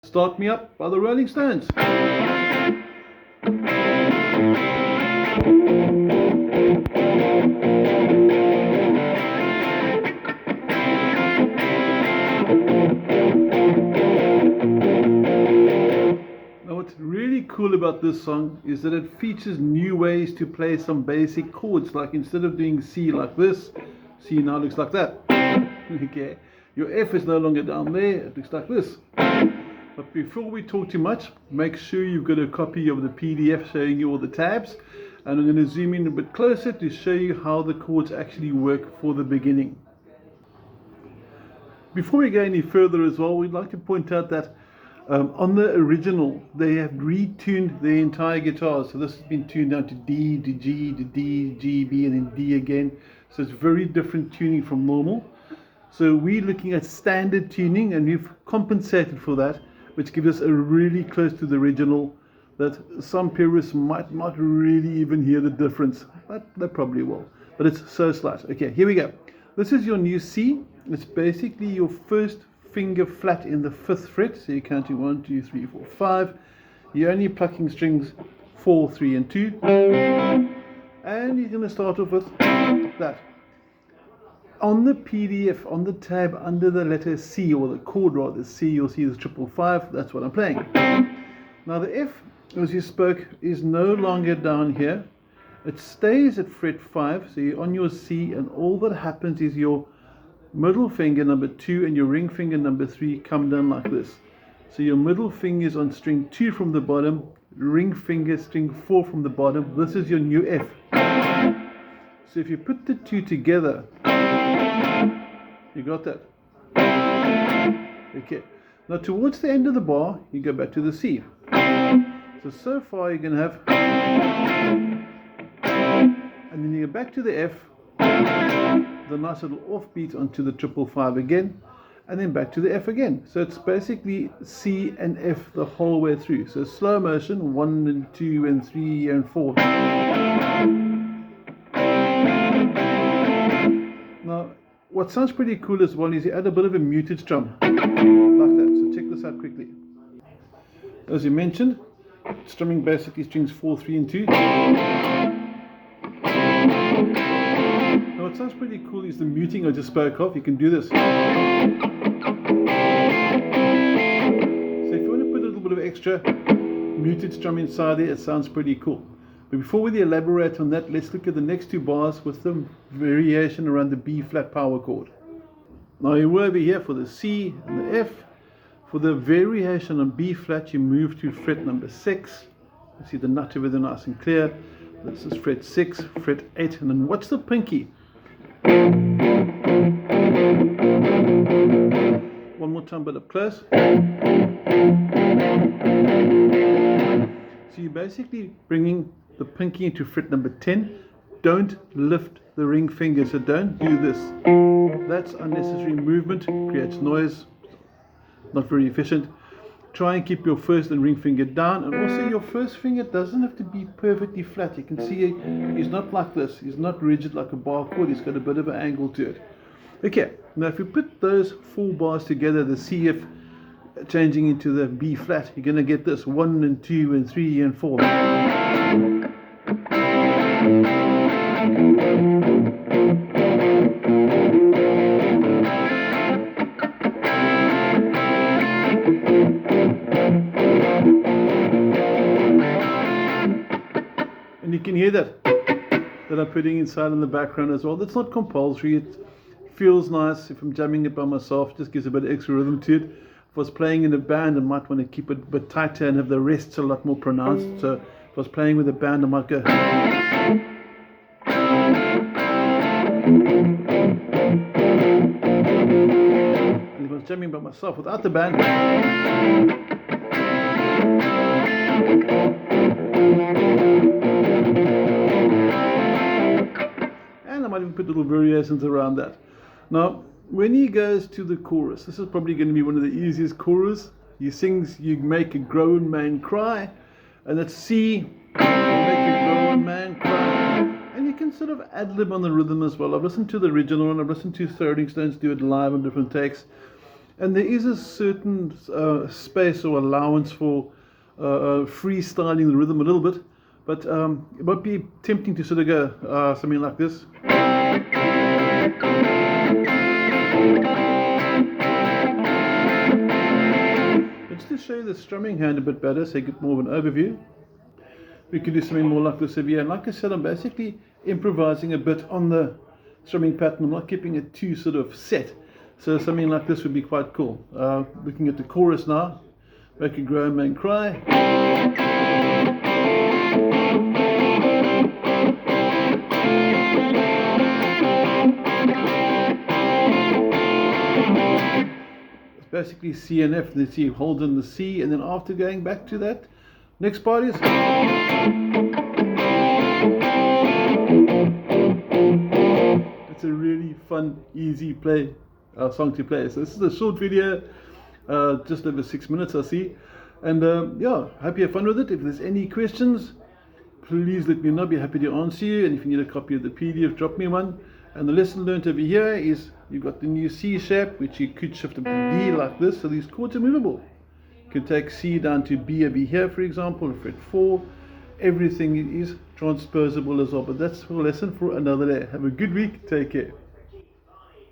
Start Me Up by the Rolling Stones. Now what's really cool about this song is that it features new ways to play some basic chords. Like instead of doing C like this, C now looks like that. Okay, your F is no longer down there, it looks like this. But before we talk too much, make sure you've got a copy of the PDF showing you all the tabs. And I'm going to zoom in a bit closer to show you how the chords actually work for the beginning. Before we go any further as well, we'd like to point out that on the original, they have retuned the entire guitar. So this has been tuned down to D, to G, to D, G, B, and then D again. So it's very different tuning from normal. So we're looking at standard tuning, and we've compensated for that, which gives us a really close to the original that some purists might not really even hear the difference, but they probably will. But it's so slight. Okay, here we go. This is your new C. It's basically your first finger flat in the 5th fret. So you're counting 1, 2, 3, 4, 5. You're only plucking strings 4, 3, and 2. And you're going to start off with that. On the PDF, on the tab under the letter C, or the chord rather, C, you'll see this 555. That's what I'm playing. Now the F, as you spoke, is no longer down here. It stays at fret 5, so you're on your C, and all that happens is your middle finger number 2 and your ring finger number 3 come down like this. So your middle finger is on string 2 from the bottom, ring finger string 4 from the bottom. This is your new F. So if you put the two together, you got that? Okay. Now towards the end of the bar, you go back to the C. So far you're going to have, and then you go back to the F, the nice little offbeat onto the 555 again, and then back to the F again. So it's basically C and F the whole way through. So slow motion, 1 and 2 and 3 and 4. Now, what sounds pretty cool as well is you add a bit of a muted strum, like that. So check this out quickly. As you mentioned, strumming basically strings 4, 3, and 2. Now what sounds pretty cool is the muting I just spoke of. You can do this. So if you want to put a little bit of extra muted strum inside there, it sounds pretty cool. But before we elaborate on that, let's look at the next 2 bars with the variation around the B flat power chord. Now you were over here for the C and the F. For the variation on B flat, you move to fret number 6. You see the nut over there nice and clear. This is fret 6, fret 8, and then what's the pinky? One more time, but up close. So you're basically bringing the pinky into fret number 10. Don't lift the ring finger, so don't do this. That's unnecessary movement, creates noise, not very efficient. Try and keep your first and ring finger down, and also your first finger doesn't have to be perfectly flat. You can see he's not like this, he's not rigid like a bar chord, he's got a bit of an angle to it. Okay, now if you put those 4 bars together, the C, F changing into the B flat, you're going to get this 1 and 2 and 3 and 4. And you can hear that I'm putting inside in the background as well. That's not compulsory. It feels nice. If I'm jamming it by myself, it just gives a bit of extra rhythm to it. If I was playing in a band, I might want to keep it a bit tighter and have the rests a lot more pronounced. So if I was playing with a band, I might go. And if I was jamming by myself without the band, and I might even put little variations around that. Now, when he goes to the chorus, this is probably going to be one of the easiest choruses. He sings, "You make a grown man cry," and that's C, "You make a grown man cry." And you can sort of ad-lib on the rhythm as well. I've listened to the original and I've listened to Rolling Stones do it live on different takes. And there is a certain space or allowance for freestyling the rhythm a little bit, but it might be tempting to sort of go something like this. Just to show you the strumming hand a bit better, so you get more of an overview, we could do something more like this over here. And like I said, I'm basically improvising a bit on the strumming pattern. I'm not keeping it too sort of set. So something like this would be quite cool. Looking at the chorus now. Make a grown man cry. It's basically C and F, and then C holds in the C, and then after going back to that, next part is. It's a really fun, easy song to play. So this is a short video, just over 6 minutes I see. And yeah, hope you have fun with it. If there's any questions, please let me know. I'll be happy to answer you. And if you need a copy of the PDF, drop me one. And the lesson learned over here is you've got the new C sharp, which you could shift up to D like this. So these chords are movable. You can take C down to B over here, for example, fret 4. Everything is transposable as well. But that's a lesson for another day. Have a good week. Take care.